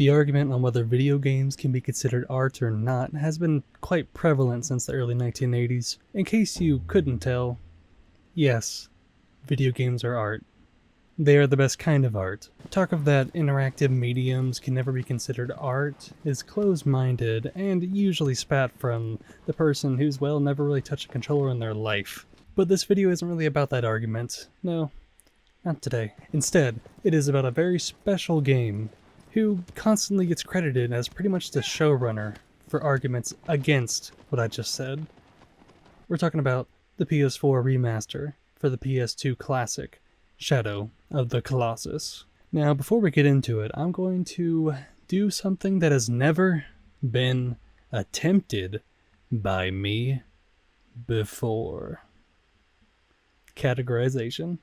The argument on whether video games can be considered art or not has been quite prevalent since the early 1980s. In case you couldn't tell, yes, video games are art. They are the best kind of art. Talk of that interactive mediums can never be considered art is closed-minded and usually spat from the person who's, well, never really touched a controller in their life. But this video isn't really about that argument. No, not today. Instead, it is about a very special game who constantly gets credited as pretty much the showrunner for arguments against what I just said. We're talking about the PS4 remaster for the PS2 classic, Shadow of the Colossus. Now, before we get into it, I'm going to do something that has never been attempted by me before. Categorization.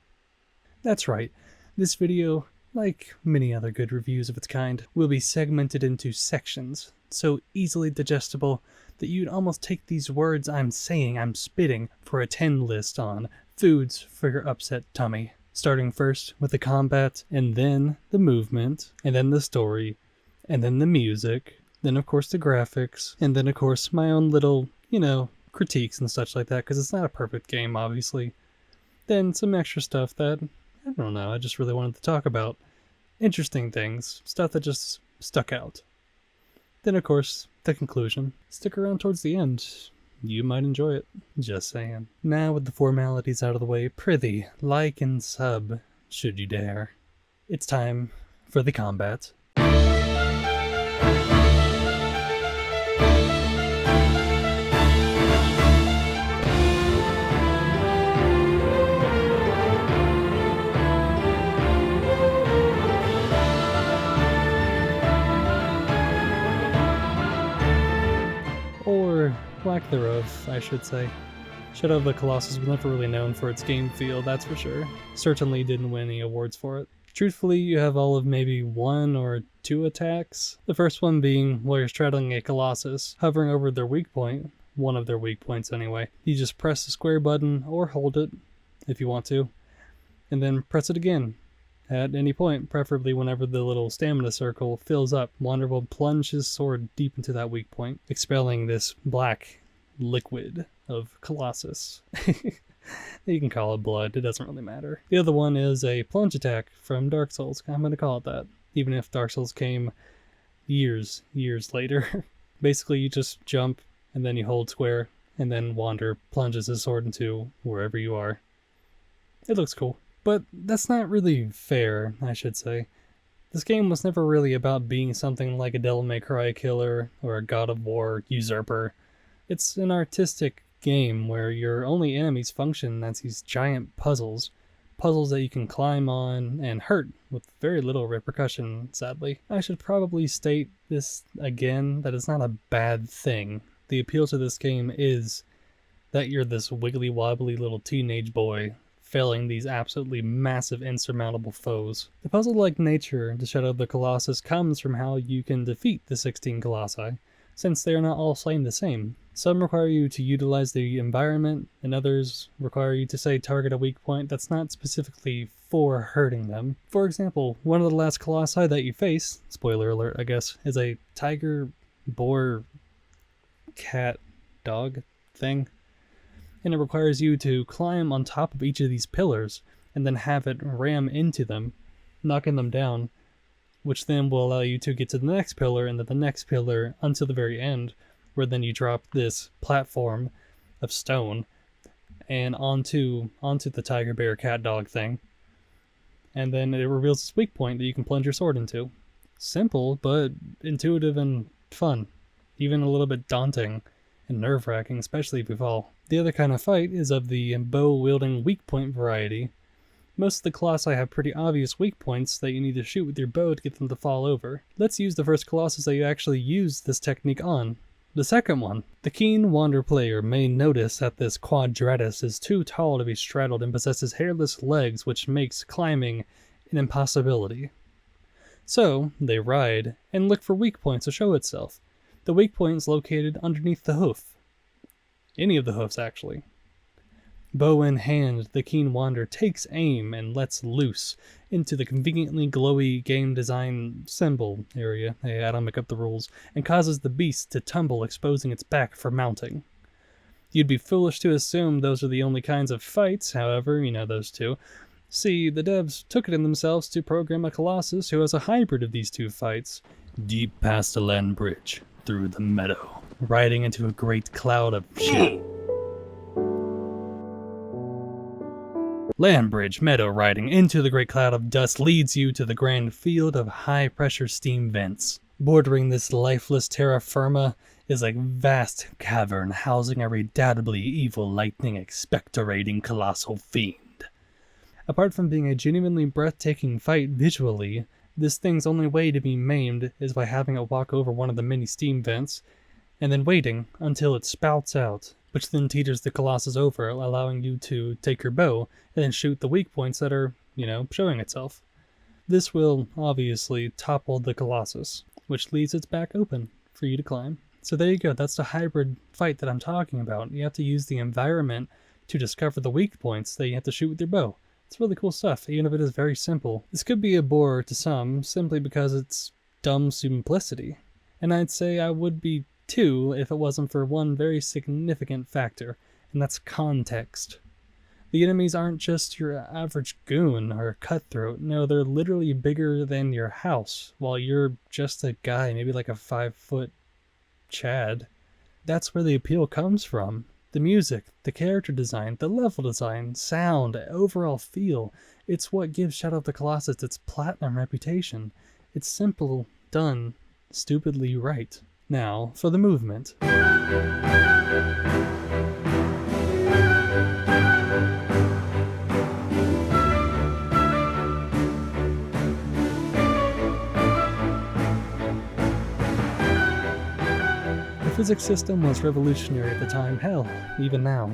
That's right, this video, like many other good reviews of its kind, will be segmented into sections, so easily digestible that you'd almost take these words I'm spitting, for a 10 list on foods for your upset tummy. Starting first with the combat, and then the movement, and then the story, and then the music, then of course the graphics, and then of course my own little, critiques and such like that, because it's not a perfect game, obviously. Then some extra stuff that, I don't know, I just really wanted to talk about. Interesting things, stuff that just stuck out. Then of course, the conclusion. Stick around towards the end. You might enjoy it. Just saying. Now with the formalities out of the way, prithee, like and sub, should you dare. It's time for the combat. Or lack thereof, I should say. Shadow of the Colossus was never really known for its game feel, that's for sure. Certainly didn't win any awards for it. Truthfully, you have all of maybe 1 or 2 attacks. The first one being while you're straddling a Colossus, hovering over their weak point, one of their weak points anyway. You just press the square button, or hold it, if you want to, and then press it again. At any point, preferably whenever the little stamina circle fills up, Wander will plunge his sword deep into that weak point, expelling this black liquid of Colossus. You can call it blood, it doesn't really matter. The other one is a plunge attack from Dark Souls. I'm going to call it that, even if Dark Souls came years later. Basically, you just jump, and then you hold square, and then Wander plunges his sword into wherever you are. It looks cool. But that's not really fair, I should say. This game was never really about being something like a Devil May Cry killer or a God of War usurper. It's an artistic game where your only enemies function as these giant puzzles that you can climb on and hurt with very little repercussion, sadly. I should probably state this again, that it's not a bad thing. The appeal to this game is that you're this wiggly wobbly little teenage boy felling these absolutely massive insurmountable foes. The puzzle-like nature to Shadow of the Colossus comes from how you can defeat the 16 Colossi, since they are not all slain the same. Some require you to utilize the environment, and others require you to, say, target a weak point that's not specifically for hurting them. For example, one of the last Colossi that you face, spoiler alert I guess, is a tiger, boar, cat, dog thing. And it requires you to climb on top of each of these pillars and then have it ram into them, knocking them down, which then will allow you to get to the next pillar and then the next pillar until the very end, where then you drop this platform of stone and onto the tiger, bear, cat, dog thing. And then it reveals this weak point that you can plunge your sword into. Simple, but intuitive and fun. Even a little bit daunting and nerve-wracking, especially if you fall. The other kind of fight is of the bow-wielding weak point variety. Most of the Colossi have pretty obvious weak points that you need to shoot with your bow to get them to fall over. Let's use the first Colossus that you actually used this technique on. The second one. The keen Wander player may notice that this quadratus is too tall to be straddled and possesses hairless legs, which makes climbing an impossibility. So, they ride and look for weak points to show itself. The weak point is located underneath the hoof. Any of the hoofs, actually. Bow in hand, the keen Wander takes aim and lets loose into the conveniently glowy game design symbol area, hey, I don't make up the rules, and causes the beast to tumble, exposing its back for mounting. You'd be foolish to assume those are the only kinds of fights, however, those two. See, the devs took it in themselves to program a Colossus who has a hybrid of these two fights. Deep past the land bridge, through the meadow, riding into a great cloud of shit. Land bridge, meadow riding into the great cloud of dust leads you to the grand field of high-pressure steam vents. Bordering this lifeless terra firma is a vast cavern housing a redoubtably evil lightning expectorating colossal fiend. Apart from being a genuinely breathtaking fight visually, this thing's only way to be maimed is by having it walk over one of the many steam vents, and then waiting until it spouts out, which then teeters the Colossus over, allowing you to take your bow and then shoot the weak points that are, showing itself. This will, obviously, topple the Colossus, which leaves its back open for you to climb. So there you go, that's the hybrid fight that I'm talking about. You have to use the environment to discover the weak points that you have to shoot with your bow. It's really cool stuff, even if it is very simple. This could be a bore to some, simply because it's dumb simplicity. And I'd say I would be too if it wasn't for one very significant factor, and that's context. The enemies aren't just your average goon or cutthroat. No, they're literally bigger than your house, while you're just a guy, maybe like a 5-foot Chad. That's where the appeal comes from. The music, the character design, the level design, sound, overall feel. It's what gives Shadow of the Colossus its platinum reputation. It's simple, done, stupidly right. Now, for the movement. The physics system was revolutionary at the time, hell, even now.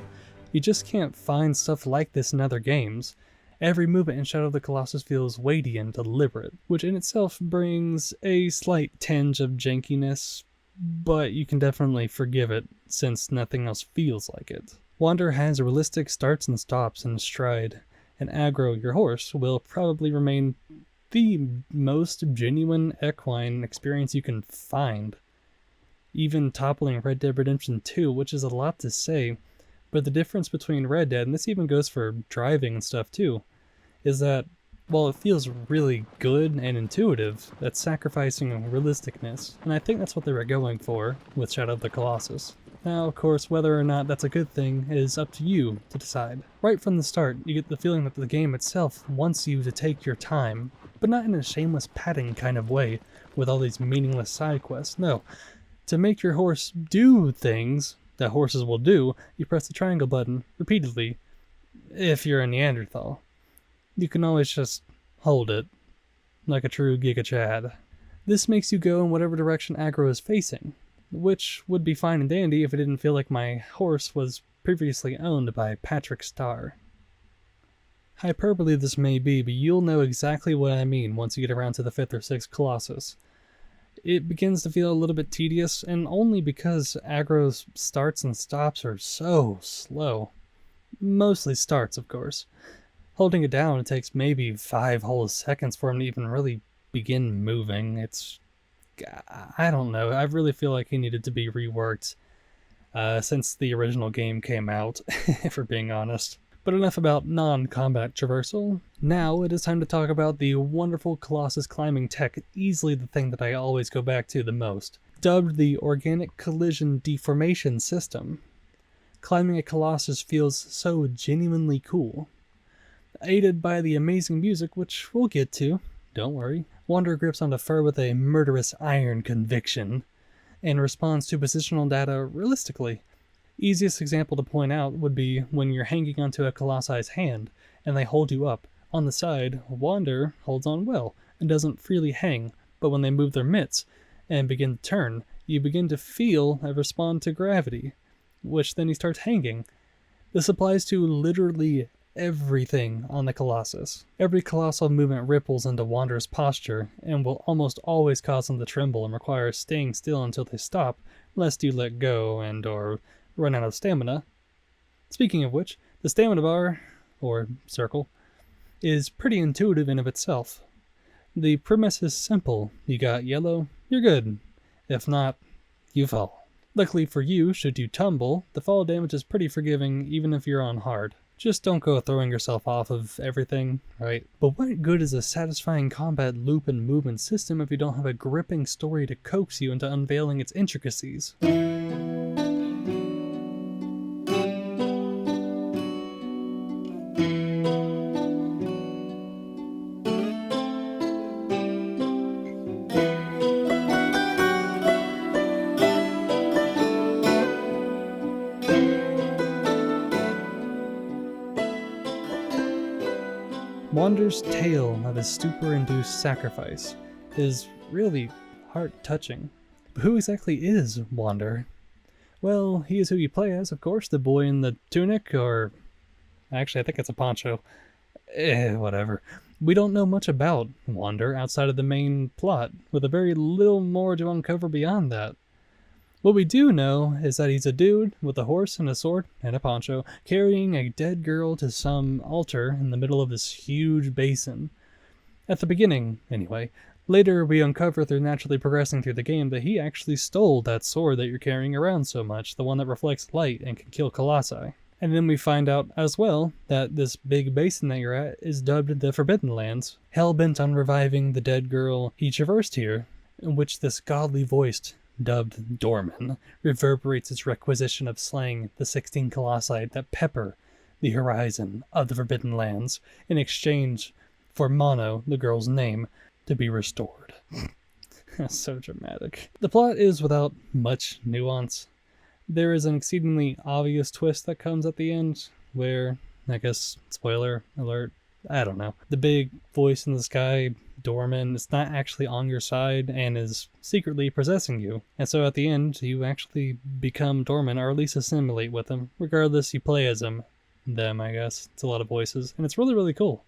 You just can't find stuff like this in other games. Every movement in Shadow of the Colossus feels weighty and deliberate, which in itself brings a slight tinge of jankiness, but you can definitely forgive it since nothing else feels like it. Wander has realistic starts and stops in stride, and Aggro, your horse, will probably remain the most genuine equine experience you can find. Even toppling Red Dead Redemption 2, which is a lot to say, but the difference between Red Dead, and this even goes for driving and stuff too, is that while it feels really good and intuitive, that's sacrificing realisticness, and I think that's what they were going for with Shadow of the Colossus. Now, of course, whether or not that's a good thing is up to you to decide. Right from the start, you get the feeling that the game itself wants you to take your time, but not in a shameless padding kind of way, with all these meaningless side quests, no. To make your horse do things that horses will do, you press the triangle button repeatedly, if you're a Neanderthal. You can always just hold it, like a true Giga Chad. This makes you go in whatever direction Aggro is facing, which would be fine and dandy if it didn't feel like my horse was previously owned by Patrick Starr. Hyperbole this may be, but you'll know exactly what I mean once you get around to the 5th or 6th Colossus. It begins to feel a little bit tedious, and only because Aggro's starts and stops are so slow. Mostly starts, of course. Holding it down, it takes maybe 5 whole seconds for him to even really begin moving. I don't know, I really feel like he needed to be reworked since the original game came out, if we're being honest. But enough about non-combat traversal. Now it is time to talk about the wonderful Colossus climbing tech, easily the thing that I always go back to the most. Dubbed the Organic Collision Deformation System. Climbing a Colossus feels so genuinely cool. Aided by the amazing music, which we'll get to, don't worry. Wander grips onto fur with a murderous iron conviction, and responds to positional data realistically. Easiest example to point out would be when you're hanging onto a Colossus hand, and they hold you up. On the side, Wander holds on well, and doesn't freely hang, but when they move their mitts, and begin to turn, you begin to feel and respond to gravity, which then he starts hanging. This applies to literally everything on the Colossus. Every colossal movement ripples into Wander's posture, and will almost always cause them to tremble and require staying still until they stop, lest you let go and or run out of stamina. Speaking of which, the stamina bar, or circle, is pretty intuitive in of itself. The premise is simple. You got yellow, you're good. If not, you fall. Luckily for you, should you tumble, the fall damage is pretty forgiving even if you're on hard. Just don't go throwing yourself off of everything, right? But what good is a satisfying combat loop and movement system if you don't have a gripping story to coax you into unveiling its intricacies? Wander's tale of his stupor-induced sacrifice is really heart-touching. But who exactly is Wander? Well, he is who you play as, of course, the boy in the tunic, or... Actually, I think it's a poncho. Whatever. We don't know much about Wander outside of the main plot, with a very little more to uncover beyond that. What we do know is that he's a dude with a horse and a sword and a poncho, carrying a dead girl to some altar in the middle of this huge basin. At the beginning, anyway. Later, we uncover through naturally progressing through the game that he actually stole that sword that you're carrying around so much, the one that reflects light and can kill Colossi. And then we find out as well that this big basin that you're at is dubbed the Forbidden Lands, hell-bent on reviving the dead girl he traversed here, in which this godly voiced, dubbed Dorman, reverberates its requisition of slaying the 16 colossi that pepper the horizon of the Forbidden Lands in exchange for Mono, the girl's name, to be restored. So dramatic. The plot is without much nuance. There is an exceedingly obvious twist that comes at the end, where, I guess, spoiler alert, I don't know. The big voice in the sky, Dorman, is not actually on your side and is secretly possessing you. And so at the end, you actually become Dorman, or at least assimilate with him. Regardless, you play as him. Them, I guess. It's a lot of voices. And it's really, really cool.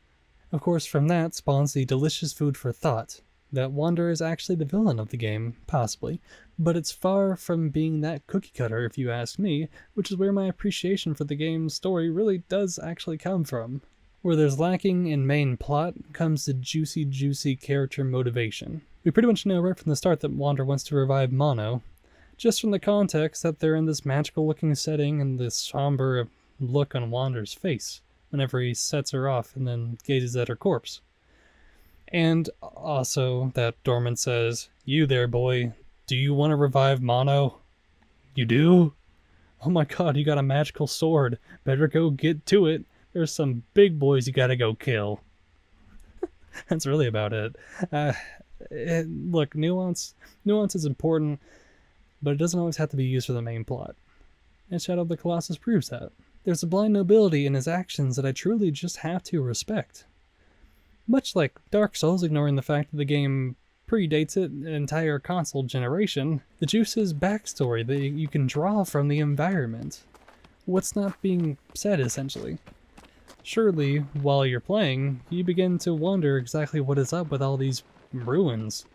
Of course, from that spawns the delicious food for thought that Wander is actually the villain of the game, possibly. But it's far from being that cookie cutter, if you ask me, which is where my appreciation for the game's story really does actually come from. Where there's lacking in main plot comes the juicy character motivation. We pretty much know right from the start that Wander wants to revive Mono, just from the context that they're in this magical looking setting and this somber look on Wander's face whenever he sets her off and then gazes at her corpse. And also that Dorman says, "You there, boy, do you want to revive Mono? You do? Oh my god, you got a magical sword. Better go get to it. There's some big boys you gotta go kill." That's really about it. Look, nuance is important, but it doesn't always have to be used for the main plot. And Shadow of the Colossus proves that. There's a blind nobility in his actions that I truly just have to respect. Much like Dark Souls, ignoring the fact that the game predates it an entire console generation, the Juice's backstory that you can draw from the environment. What's not being said, essentially. Surely, while you're playing, you begin to wonder exactly what is up with all these ruins.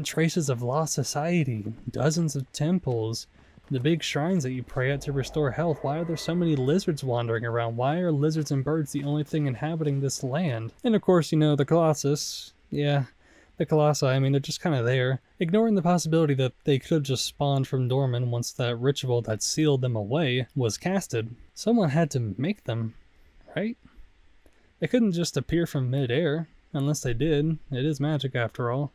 Traces of lost society, dozens of temples, the big shrines that you pray at to restore health. Why are there so many lizards wandering around? Why are lizards and birds the only thing inhabiting this land? And of course, you know, the Colossus. Yeah, the Colossi, I mean, they're just kind of there. Ignoring the possibility that they could have just spawned from Dorman once that ritual that sealed them away was casted. Someone had to make them, right? They couldn't just appear from mid-air, unless they did. It is magic after all.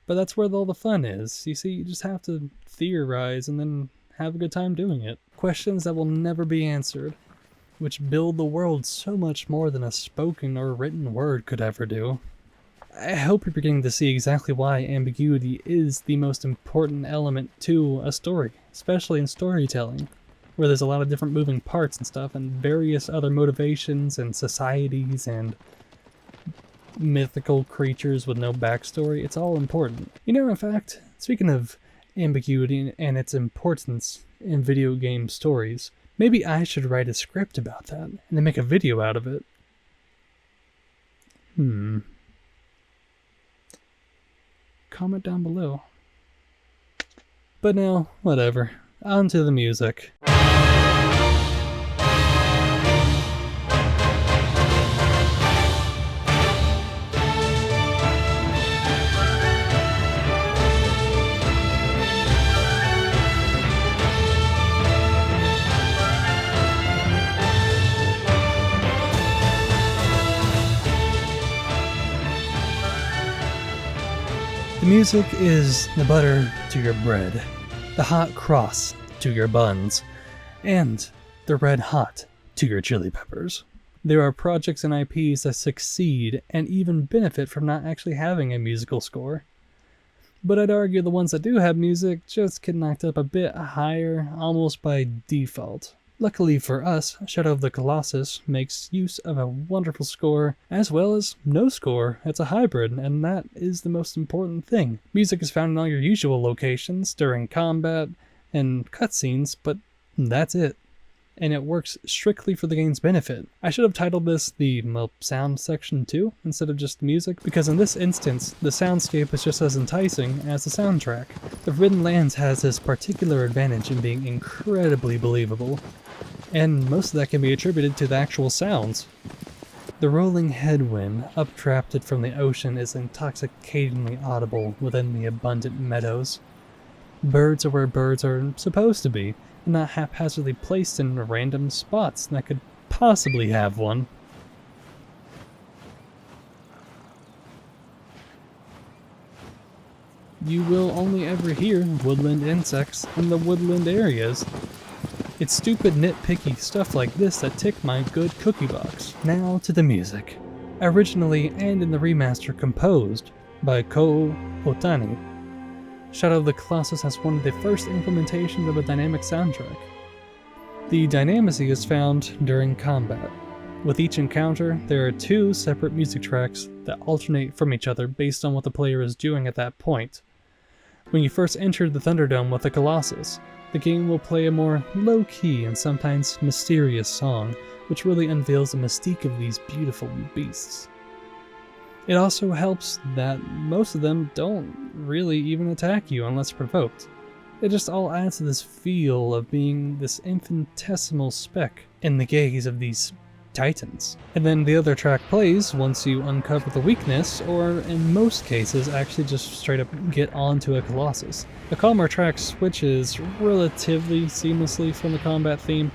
But that's where all the fun is. You see, you just have to theorize and then have a good time doing it. Questions that will never be answered, which build the world so much more than a spoken or written word could ever do. I hope you're beginning to see exactly why ambiguity is the most important element to a story, especially in storytelling, where there's a lot of different moving parts and stuff, and various other motivations and societies and mythical creatures with no backstory. It's all important. You know, in fact, speaking of ambiguity and its importance in video game stories, maybe I should write a script about that and then make a video out of it. Comment down below. But now, whatever. On to the music. The music is the butter to your bread, the hot cross to your buns, and the red hot to your chili peppers. There are projects and IPs that succeed and even benefit from not actually having a musical score. But I'd argue the ones that do have music just get knocked up a bit higher, almost by default. Luckily for us, Shadow of the Colossus makes use of a wonderful score, as well as no score. It's a hybrid, and that is the most important thing. Music is found in all your usual locations, during combat and cutscenes, but that's it. And it works strictly for the game's benefit. I should have titled this the sound section too, instead of just music, because in this instance, the soundscape is just as enticing as the soundtrack. The Forbidden Lands has this particular advantage in being incredibly believable, and most of that can be attributed to the actual sounds. The rolling headwind, updrafted from the ocean, is intoxicatingly audible within the abundant meadows. Birds are where birds are supposed to be, and not haphazardly placed in random spots that could possibly have one. You will only ever hear woodland insects in the woodland areas. It's stupid nitpicky stuff like this that tick my good cookie box. Now to the music. Originally and in the remaster composed by Ko Otani, Shadow of the Colossus has one of the first implementations of a dynamic soundtrack. The dynamicy is found during combat. With each encounter, there are two separate music tracks that alternate from each other based on what the player is doing at that point. When you first enter the Thunderdome with the Colossus, the game will play a more low-key and sometimes mysterious song, which really unveils the mystique of these beautiful beasts. It also helps that most of them don't really even attack you unless provoked. It just all adds to this feel of being this infinitesimal speck in the gaze of these titans. And then the other track plays once you uncover the weakness, or in most cases actually just straight up get onto a Colossus. The calmer track switches relatively seamlessly from the combat theme.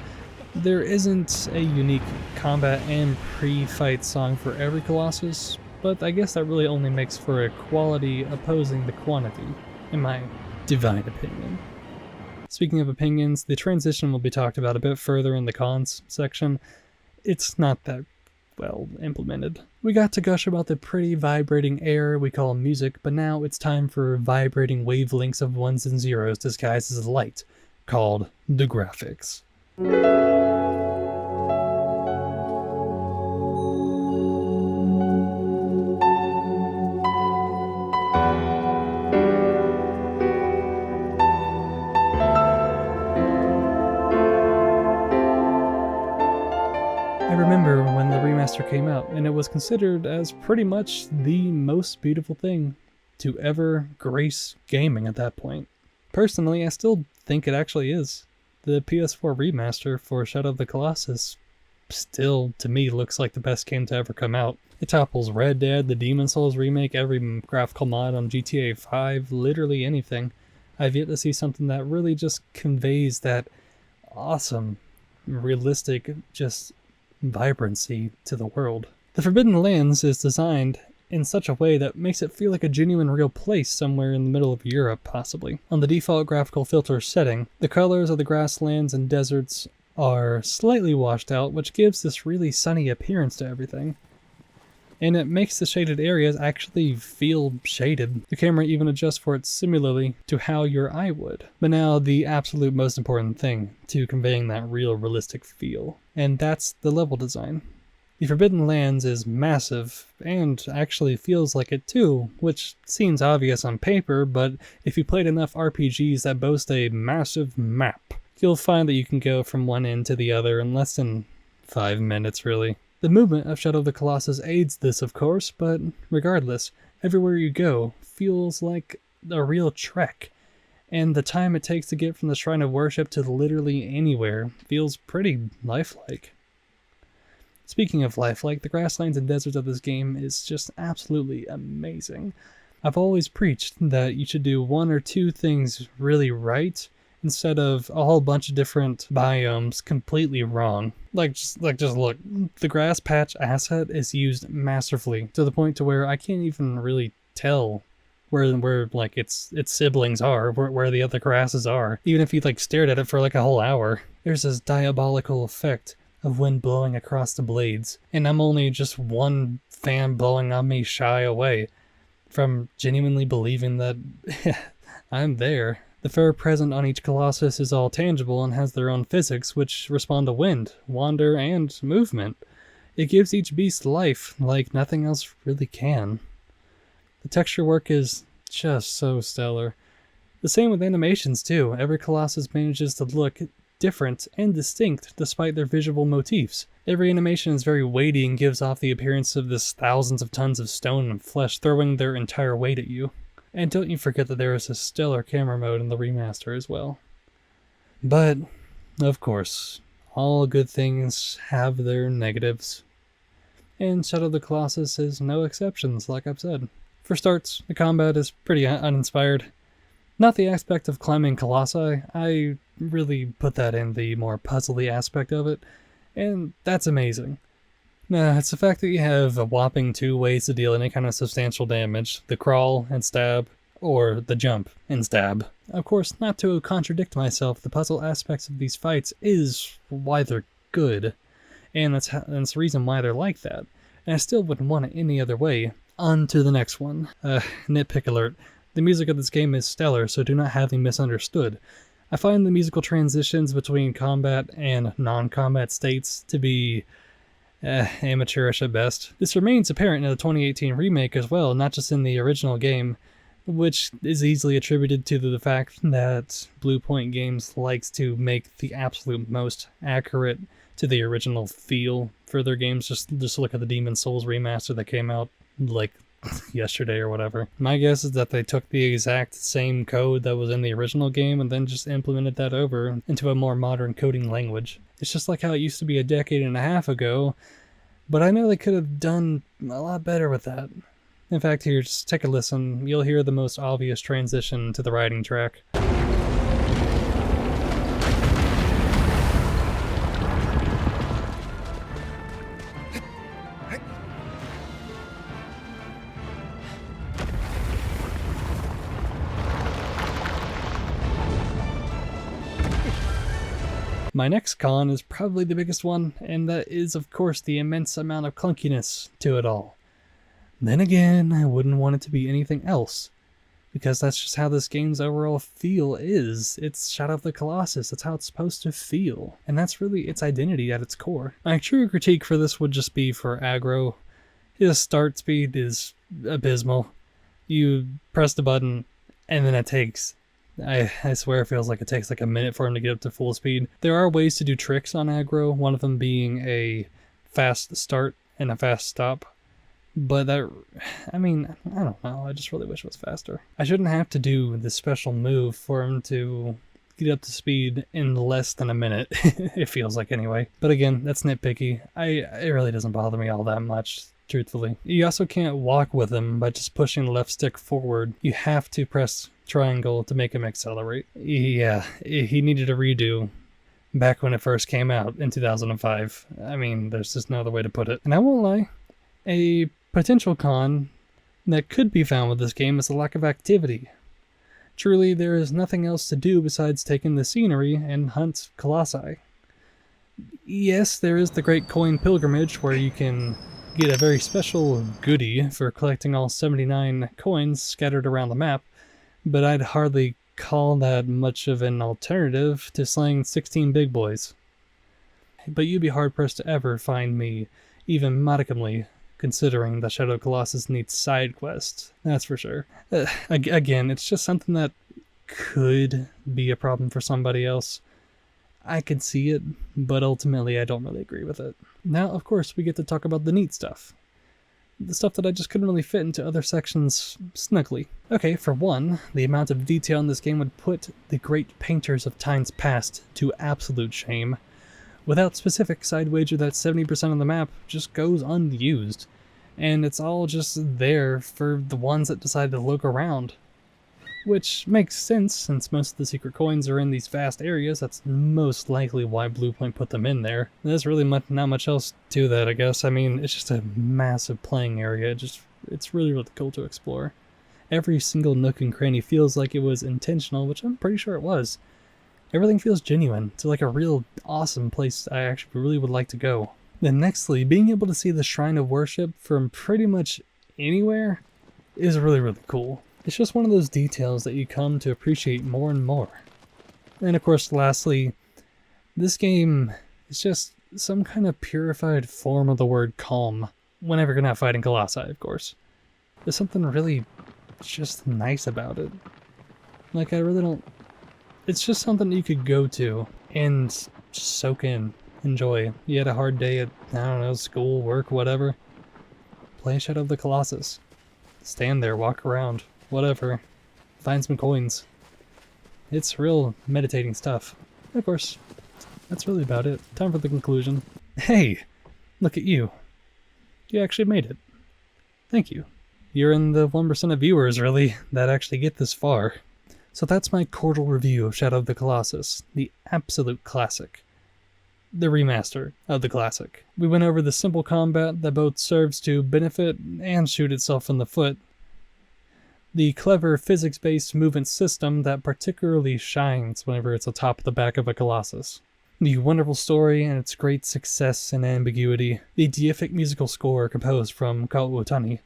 There isn't a unique combat and pre-fight song for every Colossus, but I guess that really only makes for a quality opposing the quantity, in my divine opinion. Speaking of opinions, the transition will be talked about a bit further in the cons section. It's not that well implemented. We got to gush about the pretty vibrating air we call music, but now it's time for vibrating wavelengths of ones and zeros disguised as light, called the graphics. Came out, and it was considered as pretty much the most beautiful thing to ever grace gaming at that point. Personally, I still think it actually is. The PS4 remaster for Shadow of the Colossus still, to me, looks like the best game to ever come out. It topples Red Dead, the Demon's Souls remake, every graphical mod on GTA 5, literally anything. I've yet to see something that really just conveys that awesome, realistic, just vibrancy to the world. The Forbidden Lands is designed in such a way that makes it feel like a genuine real place somewhere in the middle of Europe, possibly. On the default graphical filter setting, the colors of the grasslands and deserts are slightly washed out, which gives this really sunny appearance to everything. And it makes the shaded areas actually feel shaded. The camera even adjusts for it similarly to how your eye would. But now the absolute most important thing to conveying that real realistic feel, and that's the level design. The Forbidden Lands is massive, and actually feels like it too, which seems obvious on paper, but if you played enough RPGs that boast a massive map, you'll find that you can go from one end to the other in less than 5 minutes, really. The movement of Shadow of the Colossus aids this, of course, but regardless, everywhere you go feels like a real trek, and the time it takes to get from the Shrine of Worship to literally anywhere feels pretty lifelike. Speaking of lifelike, the grasslands and deserts of this game is just absolutely amazing. I've always preached that you should do one or two things really right, instead of a whole bunch of different biomes completely wrong. Just look, the grass patch asset is used masterfully, to the point to where I can't even really tell where like its siblings are, where the other grasses are. Even if you like stared at it for like a whole hour, there's this diabolical effect of wind blowing across the blades, and I'm only just one fan blowing on me shy away from genuinely believing that I'm there. The fur present on each Colossus is all tangible and has their own physics which respond to wind, wander, and movement. It gives each beast life like nothing else really can. The texture work is just so stellar. The same with animations too. Every Colossus manages to look different and distinct despite their visual motifs. Every animation is very weighty and gives off the appearance of this thousands of tons of stone and flesh throwing their entire weight at you. And don't you forget that there is a stellar camera mode in the remaster as well. But, of course, all good things have their negatives. And Shadow of the Colossus is no exceptions, like I've said. For starts, the combat is pretty uninspired. Not the aspect of climbing colossi, I really put that in the more puzzly aspect of it, and that's amazing. It's the fact that you have a whopping 2 ways to deal any kind of substantial damage: the crawl and stab, or the jump and stab. Of course, not to contradict myself, the puzzle aspects of these fights is why they're good, and that's the reason why they're like that, and I still wouldn't want it any other way. On to the next one. Nitpick alert. The music of this game is stellar, so do not have me misunderstood. I find the musical transitions between combat and non-combat states to be amateurish at best. This remains apparent in the 2018 remake as well, not just in the original game, which is easily attributed to the fact that Bluepoint Games likes to make the absolute most accurate to the original feel for their games. Just look at the Demon's Souls remaster that came out like yesterday or whatever. My guess is that they took the exact same code that was in the original game and then just implemented that over into a more modern coding language. It's just like how it used to be a decade and a half ago, but I know they could have done a lot better with that. In fact, here, just take a listen. You'll hear the most obvious transition to the riding track. My next con is probably the biggest one, and that is, of course, the immense amount of clunkiness to it all. Then again, I wouldn't want it to be anything else, because that's just how this game's overall feel is. It's Shadow of the Colossus, that's how it's supposed to feel, and that's really its identity at its core. My true critique for this would just be for aggro. His start speed is abysmal. You press the button, and then it takes... I swear it feels like it takes like a minute for him to get up to full speed. There are ways to do tricks on aggro, one of them being a fast start and a fast stop. But that, I mean, I don't know, I just really wish it was faster. I shouldn't have to do this special move for him to get up to speed in less than a minute, it feels like anyway. But again, that's nitpicky. It really doesn't bother me all that much, truthfully. You also can't walk with him by just pushing the left stick forward. You have to press triangle to make him accelerate. Yeah, he needed a redo back when it first came out in 2005. I mean, there's just no other way to put it. And I won't lie, a potential con that could be found with this game is the lack of activity. Truly, there is nothing else to do besides take in the scenery and hunt colossi. Yes, there is the Great Coin Pilgrimage, where you can get a very special goodie for collecting all 79 coins scattered around the map, but I'd hardly call that much of an alternative to slaying 16 big boys. But you'd be hard-pressed to ever find me even modicumly considering that Shadow of Colossus needs side quests, that's for sure. Again, it's just something that could be a problem for somebody else. I could see it, but ultimately I don't really agree with it. Now, of course, we get to talk about the neat stuff. The stuff that I just couldn't really fit into other sections snugly. Okay, for one, the amount of detail in this game would put the great painters of times past to absolute shame. Without specifics, I'd wager that 70% of the map just goes unused, and it's all just there for the ones that decide to look around. Which makes sense, since most of the secret coins are in these vast areas. That's most likely why Bluepoint put them in there. There's really not much else to that, I guess. I mean, it's just a massive playing area. It's really, really cool to explore. Every single nook and cranny feels like it was intentional, which I'm pretty sure it was. Everything feels genuine. It's like a real awesome place I actually really would like to go. Then nextly, being able to see the Shrine of Worship from pretty much anywhere is really, really cool. It's just one of those details that you come to appreciate more and more. And of course, lastly, this game is just some kind of purified form of the word calm. Whenever you're not fighting Colossi, of course. There's something really just nice about it. Like, I really don't... It's just something you could go to and just soak in, enjoy. You had a hard day at, I don't know, school, work, whatever. Play Shadow of the Colossus. Stand there, walk around, whatever. Find some coins. It's real meditating stuff. Of course, that's really about it. Time for the conclusion. Hey! Look at you. You actually made it. Thank you. You're in the 1% of viewers, really, that actually get this far. So that's my cordial review of Shadow of the Colossus, the absolute classic. The remaster of the classic. We went over the simple combat that both serves to benefit and shoot itself in the foot. The clever physics-based movement system that particularly shines whenever it's atop the back of a Colossus. The wonderful story and its great success and ambiguity. The deific musical score composed from Kao Utani,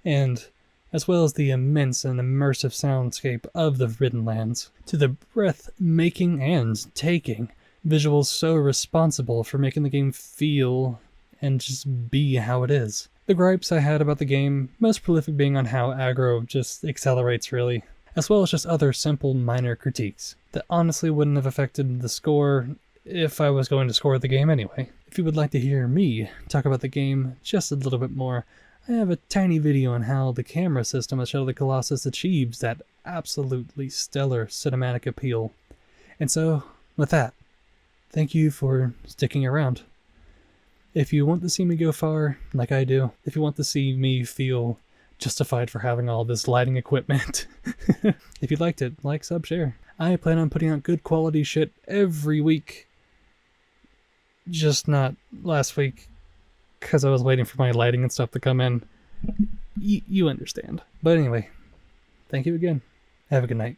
and as well as the immense and immersive soundscape of the Ridden Lands, to the breath-making and taking visuals so responsible for making the game feel and just be how it is. The gripes I had about the game, most prolific being on how aggro just accelerates really, as well as just other simple minor critiques that honestly wouldn't have affected the score if I was going to score the game anyway. If you would like to hear me talk about the game just a little bit more, I have a tiny video on how the camera system of Shadow of the Colossus achieves that absolutely stellar cinematic appeal. And so, with that, thank you for sticking around. If you want to see me go far, like I do, if you want to see me feel justified for having all this lighting equipment, if you liked it, like, sub, share. I plan on putting out good quality shit every week. Just not last week, because I was waiting for my lighting and stuff to come in. You understand. But anyway, thank you again. Have a good night.